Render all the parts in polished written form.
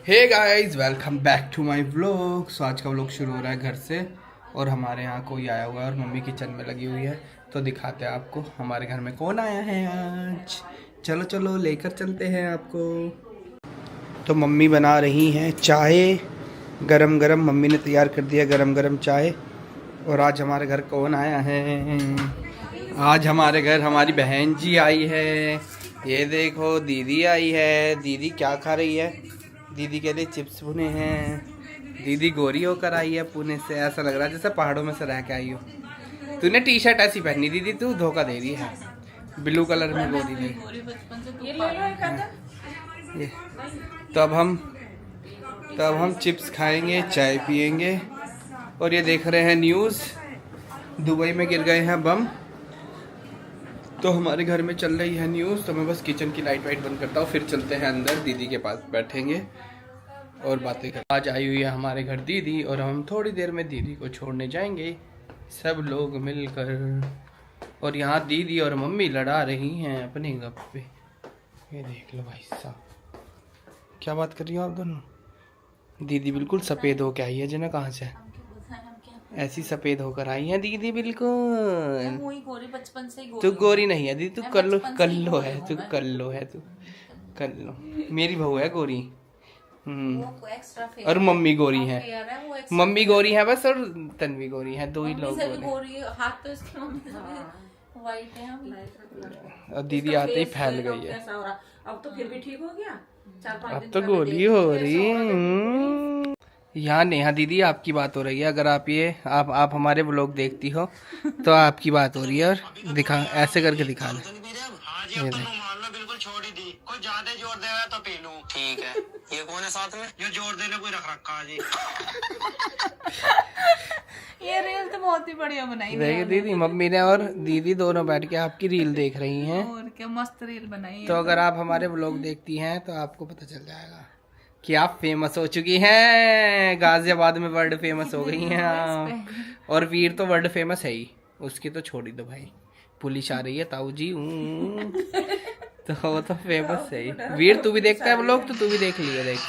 Hey guys, welcome back to my vlog. So आज का vlog शुरू हो रहा है घर से और हमारे यहाँ कोई आया हुआ है और मम्मी किचन में लगी हुई है। तो दिखाते हैं आपको हमारे घर में कौन आया है आज। चलो चलो लेकर चलते हैं आपको। तो मम्मी बना रही हैं चाय, गरम गरम। मम्मी ने तैयार कर दिया गरम गरम चाय। और आज हमारे घर कौन आया है? आज हमारे घर हमारी बहन जी आई है। ये देखो दीदी आई है। दीदी क्या खा रही है? दीदी के लिए चिप्स भुने हैं। दीदी गोरी होकर आई है पुणे से। ऐसा लग रहा है जैसे पहाड़ों में से रह के आई हो। तूने टी शर्ट ऐसी पहनी दीदी, तू धोखा दे रही है। ब्लू कलर में गोरी नहीं। तो अब हम चिप्स खाएंगे, चाय पियेंगे। और ये देख रहे हैं न्यूज़, दुबई में गिर गए हैं बम। तो हमारे घर में चल रही है न्यूज़। तो मैं बस किचन की लाइट वाइट बंद करता हूँ, फिर चलते हैं अंदर, दीदी के पास बैठेंगे और बातें कर। आज आई हुई है हमारे घर दीदी और हम थोड़ी देर में दीदी को छोड़ने जाएंगे सब लोग मिलकर। और यहाँ दीदी और मम्मी लड़ा रही हैं अपने गप्पे। ये देख लो भाई साहब, क्या बात कर रही हो आप दोनों? दीदी बिल्कुल सफ़ेद होकर आई है। जना कहाँ से ऐसी सफेद होकर आई है दीदी बिल्कुल। गोरी बचपन से गोरी। तू गोरी नहीं है दीदी, तू कल्लो है। तू कल्लो है, तू कल्लो। मेरी बहू है गोरी। और मम्मी गोरी है। मम्मी गोरी है बस, और तन्वी गोरी है। दो ही लोग गोरी। हाथ तो इसकी मम्मी वाइट है। और दीदी आते ही फैल गई है। अब तो फिर भी ठीक हो गया। अब तो गोरी हो रही। यहाँ नेहा दीदी आपकी बात हो रही है। अगर आप हमारे व्लॉग देखती हो तो आपकी बात हो रही है। और दिखा, ऐसे करके दिखा दे। बिल्कुल छोड़ ही दी। कोई ज्यादा जोर दे रहा तो पी लूं। ठीक है। ये कौन है साथ में? ये जोर देने कोई रख रखा जी। ये रील तो बहुत ही बढ़िया बनाई है दीदी, मम्मी ने और दीदी दोनों बैठ के आपकी रील देख रही हैं। और क्या मस्त रील बनाई है। तो अगर आप हमारे व्लॉग देखती हैं तो आपको पता चल जाएगा कि आप फेमस हो चुकी हैं। गाजियाबाद में वर्ल्ड फेमस हो गई हैं आप। और वीर तो वर्ल्ड फेमस है ही, उसकी तो छोड़ ही दो भाई। पुलिस आ रही है ताऊ जी। तो वो तो फेमस है ही। वीर तू भी देखता है व्लॉग, तो तू भी देख लिया। देख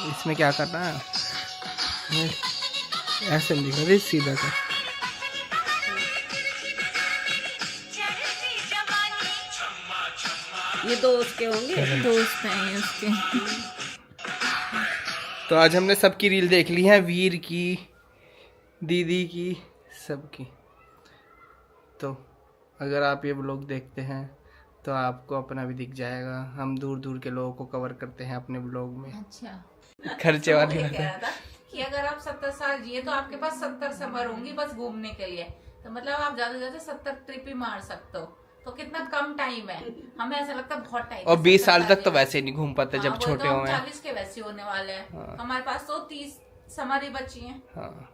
इसमें क्या करना है, ऐसे नहीं दिख रहा, सीधा कर। ये दोस्त के होंगे, दोस्त हैं उसके। तो आज हमने सबकी रील देख ली है, वीर की, दीदी की, सबकी। तो अगर आप ये व्लॉग देखते हैं तो आपको अपना भी दिख जाएगा। हम दूर दूर के लोगों को कवर करते हैं अपने व्लॉग में। अच्छा, खर्चे वाली कह रहा था कि अगर आप 70 साल जिए तो आपके पास 70 समर होंगी बस घूमने के लिए। तो मतलब आप ज्यादा से ज्यादा 70 ट्रिप ही मार सकते हो। तो कितना कम टाइम है। हमें ऐसा लगता है बहुत टाइम। और 20 साल तक तो वैसे नहीं घूम पाते जब छोटे तो हुए हैं। 40 के वैसे होने वाले हैं। हमारे पास तो 30 समर ही बची हैं। हाँ।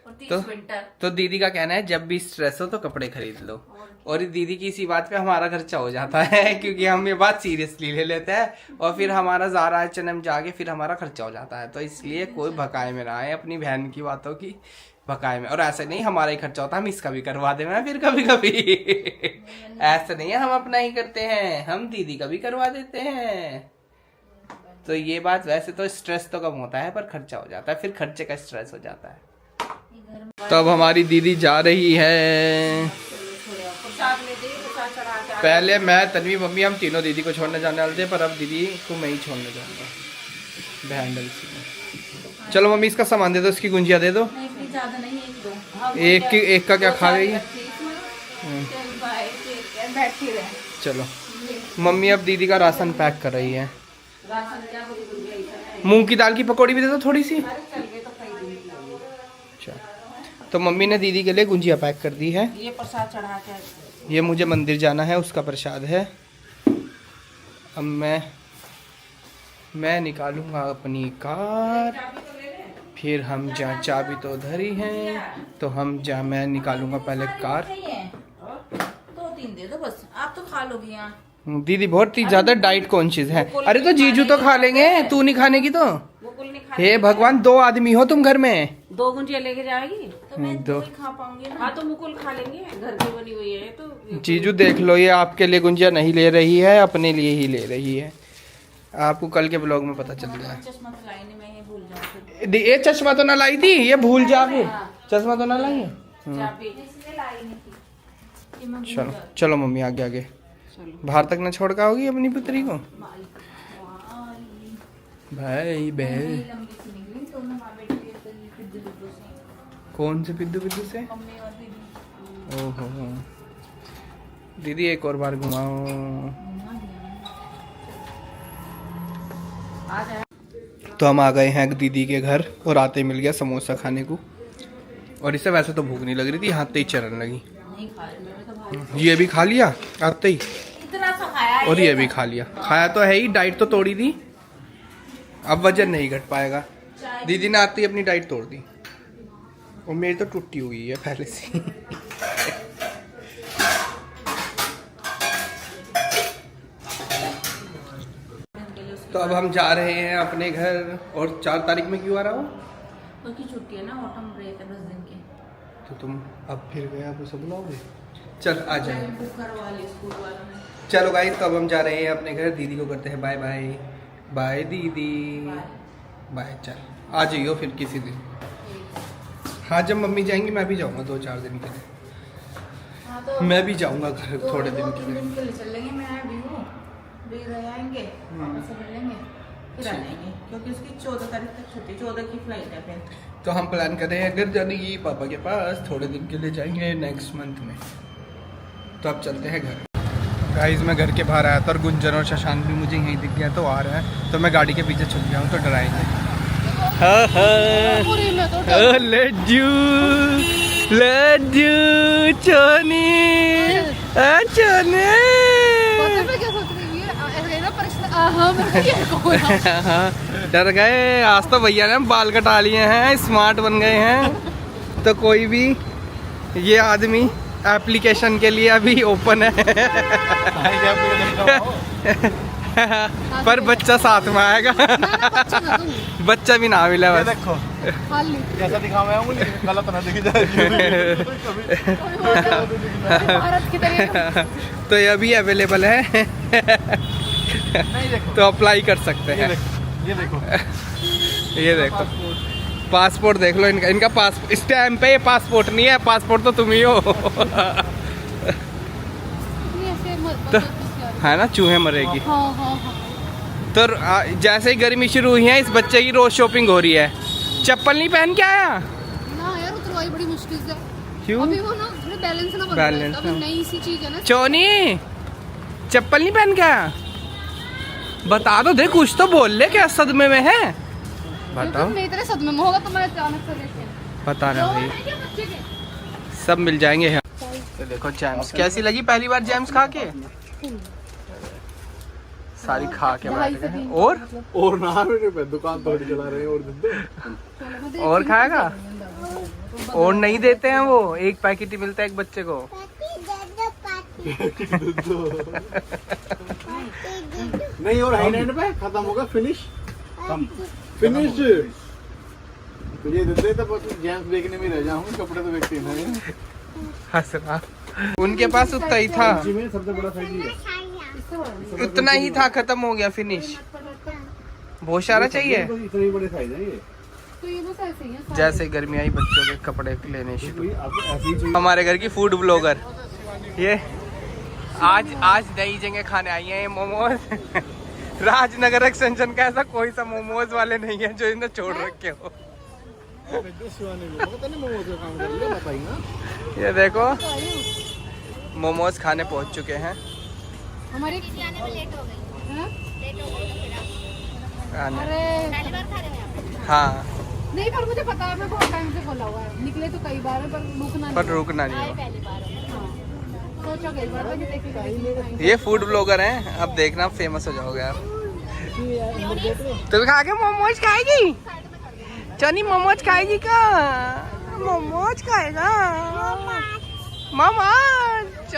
और 30 विंटर। तो दीदी का कहना है जब भी स्ट्रेस हो तो कपड़े खरीद लो। और दीदी की इसी बात पे हमारा खर्चा हो जाता है क्योंकि हम ये बात सीरियसली ले लेते हैं और फिर हमारा ज़ारा H&M जाके फिर हमारा खर्चा हो जाता है। तो इसलिए कोई भकाए में ना आए अपनी बहन की बातों की भकाए में। और ऐसे नहीं हमारा ही खर्चा होता, हम इसका भी करवा दें फिर कभी कभी। ऐसा नहीं है हम अपना ही करते हैं, हम दीदी का भी करवा देते हैं। तो ये बात, वैसे तो स्ट्रेस तो कम होता है पर खर्चा हो जाता है, फिर खर्चे का स्ट्रेस हो जाता है। तो अब हमारी दीदी जा रही है। पहले मैं, तन्वी, मम्मी, हम तीनों दीदी को छोड़ने जाने वाले थे, पर अब दीदी को मैं ही छोड़ने जाऊंगा बहन से। चलो मम्मी इसका सामान दे दो, इसकी गुंजिया दे दो। एक का क्या खा गई? चलो मम्मी अब दीदी का राशन पैक कर रही है। मूंग की दाल की पकौड़ी भी दे दो थोड़ी सी। अच्छा, तो मम्मी ने दीदी के लिए गुंजिया पैक कर दी है। ये प्रसाद चढ़ा के, ये मुझे मंदिर जाना है, उसका प्रसाद है। अब मैं निकालूंगा अपनी कार, फिर हम जहाँ चाबी तो धरी हैं तो मैं निकालूंगा पहले कार। 2-3 दे दो बस, आप तो खा लोगी यहाँ। दीदी बहुत ही ज्यादा डाइट कॉन्शियस है। अरे तो जीजू तो खा लेंगे, तू नहीं खाने की तो? हे भगवान, 2 आदमी हो तुम घर में। 2 गुंजिया लेके जाएगी तो मैं 2 ही खा पाऊंगी ना। हाँ तो मुकुल खा लेंगे, घर की बनी हुई है। तो जीजू देख लो, ये आपके लिए गुंजिया नहीं ले रही है, अपने लिए ही ले रही है। आपको कल के ब्लॉग में पता चल जाए। चश्मा तो लाई नहीं, मैं ये भूल जाऊँ। ये चश्मा तो ना लाई थी, ये भूल जा फिर। चश्मा तो ना लाई है। चाबी इसलिए लाई नहीं थी कि मैं भूल चलो जाती। चलो मम्मी आगे आगे। बाहर तक ना छोड़ का होगी अपनी पुत्री को। भाई बहन लंबी सी निकली तो मैं वहाँ बैठी थी, तो पिद्दू पिद्दू से। कौन से पिद्दू पिद्दू से? मम्मी और दीदी। ओहो दीदी एक और बार घुमाओ। आ जाए। तो हम आ गए हैं दीदी के घर और आते ही मिल गया समोसा खाने को। और इसे वैसे तो भूख नहीं लग रही थी, हाथ ही चरन लगी। नहीं खा रही, मैंने तो भाई ये भी खा लिया आते ही, इतना सा खाया है और ये भी खा लिया। खाया तो है ही, डाइट तो तोड़ी दी, अब वजन नहीं घट पाएगा। दीदी ने आते ही अपनी डाइट तोड़ दी, और मेरी तो टूटी हुई है पहले से। तो अब हम जा रहे हैं अपने घर। और 4 तारीख में क्यों आ रहा हो? उसकी छुट्टी है ना, ऑटम ब्रेक है 10 दिन की। तो तुम अब फिर गए, आप उसे बुलाओगे? चल आ जाए। बुक करवा ली स्कूल वालों ने। चलो गाइस, तो अब हम जा रहे हैं अपने घर। दीदी को करते हैं बाय बाय। बाय दीदी, बाय। चल आ जाइयो फिर किसी दिन। हाँ जब मम्मी जाएंगी मैं भी जाऊँगा 2-4 दिन के लिए। हाँ तो मैं भी जाऊँगा घर थोड़े दिन के 2-3 लिए। दिन के लिए चल लेंगे, मैं भी हूँ, भी रह आएंगे, पापा से मिल लेंगे, फिर आ जाएंगे, क्योंकि उसकी 14 तारीख तक छुट्टी, 14 की फ्लाइट है फिर। तो हम प्लान कर रहे हैं घर जाने की, पापा के पास थोड़े दिन के लिए जाएंगे नेक्स्ट मंथ में। तो अब चलते हैं घर। गाइस मैं घर के बाहर आया था और गुंजन और शशांक भी मुझे यहीं दिख गया, तो आ रहा है। तो मैं गाड़ी के पीछे छुप गया हूँ, तो डराएंगे। लड्डू चोनी चोनी। डर गए। आज तो भैया ने बाल कटा लिए हैं, स्मार्ट बन गए हैं। तो कोई भी ये आदमी एप्लीकेशन के लिए अभी ओपन है। पर बच्चा साथ में आएगा। बच्चा भी ना मिला बस। देखो कैसा दिखा मैं हूँ, गलत ना दिख जाए। तो ये अभी अवेलेबल है। तो अप्लाई कर सकते हैं। ये देखो ये देखो पासपोर्ट देख लो इनका। इनका पासपोर्ट स्टैम्प पे, ये पासपोर्ट नहीं है। पासपोर्ट तो तुम ही हो। तो है ना, चूहे मरेगी। तो जैसे ही गर्मी शुरू हुई है, इस बच्चे की रोज शॉपिंग हो रही है। चप्पल नहीं पहन के आया ना यार, उतरवाई बड़ी मुश्किल से। क्यों? अभी वो ना थोड़ा बैलेंस ना बन बैलेंस रहा है, अभी नई सी चीज है ना। चोनी चप्पल नहीं पहन के आया? बता दो, देख कुछ तो बोल ले, क्या सदमे में है? बताओ। नहीं तेरे सदमे में होगा तो मैं अचानक से देखे। बता रहा भाई, क्या बच्चे के? सब मिल जाएंगे यहाँ। तो देखो जैम्स कैसी लगी, पहली बार जैम्स खा के? सारी खा के बैठ गए। और ना मेरे दुकान थोड़ी चला रहे हैं, और दे दो। और खाएगा? और नहीं देते हैं वो, एक पैकेट ही मिलता है एक बच्चे को। नहीं और हैंड पे खत्म होगा, फिनिश फिनिश। ये देते तो जेम्स देखने में रह जाऊंगा, कपड़े तो देखते नहीं। हंस रहा। उनके पास उतना ही था, सबसे बड़ा साइज है, उतना ही था, खत्म हो गया, फिनिश। बहुत सारा चाहिए। इतने बड़े साइज है ये। तो ये बस ऐसे ही है। जैसे गर्मी आई बच्चों के कपड़े लेने शुरू। आपको ऐसे ही चाहिए। हमारे घर की फूड ब्लॉगर ये आज नई जगह खाने आई है, ये मोमोज। राजनगर एक्सटेंशन का ऐसा कोई सा मोमोज वाले नहीं है जो इन्हें छोड़ रखे हो। ये देखो मोमोज खाने पहुंच चुके हैं। हमारे आने में लेट हो गई। आने। अरे हाँ नहीं, पर मुझे पता है, मैं बहुत टाइम से खोला हुआ है। निकले तो कई बार है, पर रुकना नहीं। पर रुकना नहीं हो। पहली बार सोचा गई बार तो देखिए। ये फूड ब्लॉगर हैं, अब देखना फेमस हो जाओगे आप। तुम खा के मोमोज खाएगी? चनी मोमोज खाएगी क्या? मोमोज खाएगा मोमोज।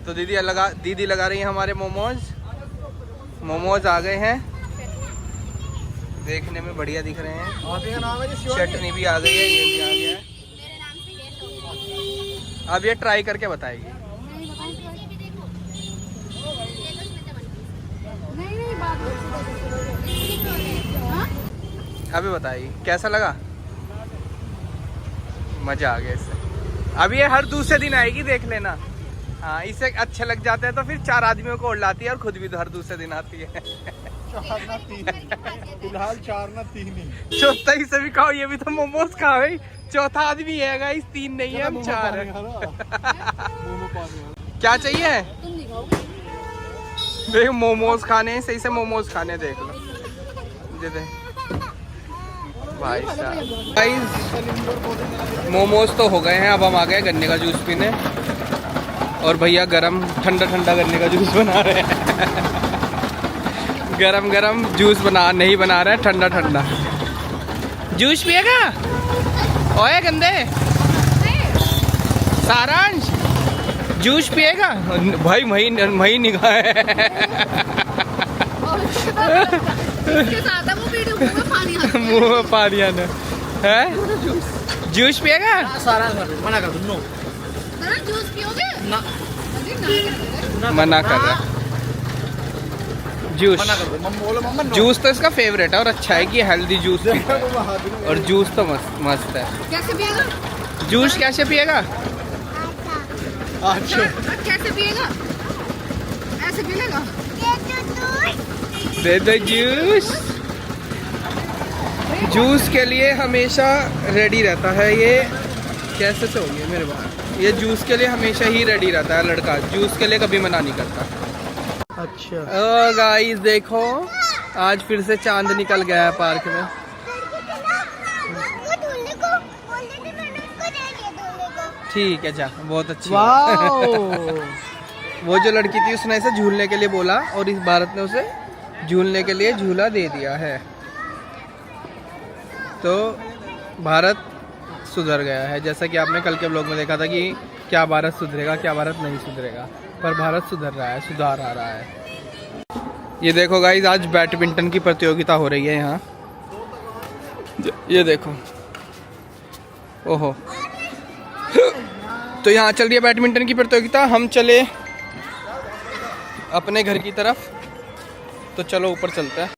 तो दीदी लगा रही है हमारे मोमोज। मोमोज आ गए हैं, देखने में बढ़िया दिख रहे हैं। चटनी भी आ गई है, ये भी आ गया है। अब ये ट्राई करके बताएगी। अभी बताइए कैसा लगा? मजा आ गया इससे। अब ये हर दूसरे दिन आएगी, देख लेना। हाँ, इसे अच्छे लग जाते हैं तो फिर 4 आदमियों को और लाती है और खुद भी तो हर दूसरे दिन आती है। 4 ना 3 फिलहाल 4 ना 3 ही। चौथा ही से भी खाओ, ये भी तो मोमोज खा भाई। चौथा आदमी है गाइस, 3 नहीं है, हम 4 है। क्या चाहिए? तुम नहीं खाओगे? देख मोमोज खाने हैं, सही से मोमोज खाने, देख लो। ये देख भाई साहब। गाइस मोमोज तो हो गए हैं, अब हम आ गए गन्ने का जूस पीने। और भैया गरम ठंडा ठंडा गन्ने का जूस बना रहे हैं। गरम गरम जूस नहीं बना रहे हैं, ठंडा ठंडा जूस पिएगा। ओए गंदे सारांश, जूस पिएगा भाई? मही निगाह है। इसके साथ है वो वीडियो, मुंह में पानी आता है। मुंह में पानी आना है। जूस पिएगा? सारा मना कर दो। नो सर जूस पियोगे? ना, अरे ना मना कर रहा। जूस, मना कर दो। मम्मा बोलो, मम्मा नो। जूस तो इसका फेवरेट है और अच्छा है कि हेल्दी जूस पीता है। और जूस तो मस्त है। कैसे पिएगा? जूस कैसे पिएगा? अच्छा कैसे पिएगा? ऐसे पिएगा? दे दे जूस। जूस के लिए हमेशा रेडी रहता है ये। कैसे से हो गया मेरे बाहर? ये जूस के लिए हमेशा ही रेडी रहता है लड़का, जूस के लिए कभी मना नहीं करता। अच्छा। ओ गाइस देखो, आज फिर से चांद निकल गया है पार्क में। ठीक है जा, बहुत अच्छी बात। वो जो लड़की थी उसने इसे झूलने के लिए बोला और इस भारत ने उसे झूलने के लिए झूला दे दिया है। तो भारत सुधर गया है, जैसा कि आपने कल के ब्लॉग में देखा था कि क्या भारत सुधरेगा, क्या भारत नहीं सुधरेगा। पर भारत सुधर रहा है, सुधार आ रहा है। ये देखो गाइस, आज बैडमिंटन की प्रतियोगिता हो रही है यहाँ। ये देखो, ओहो। तो यहाँ चल रही है बैडमिंटन की प्रतियोगिता। हम चले अपने घर की तरफ, तो चलो ऊपर चलते हैं।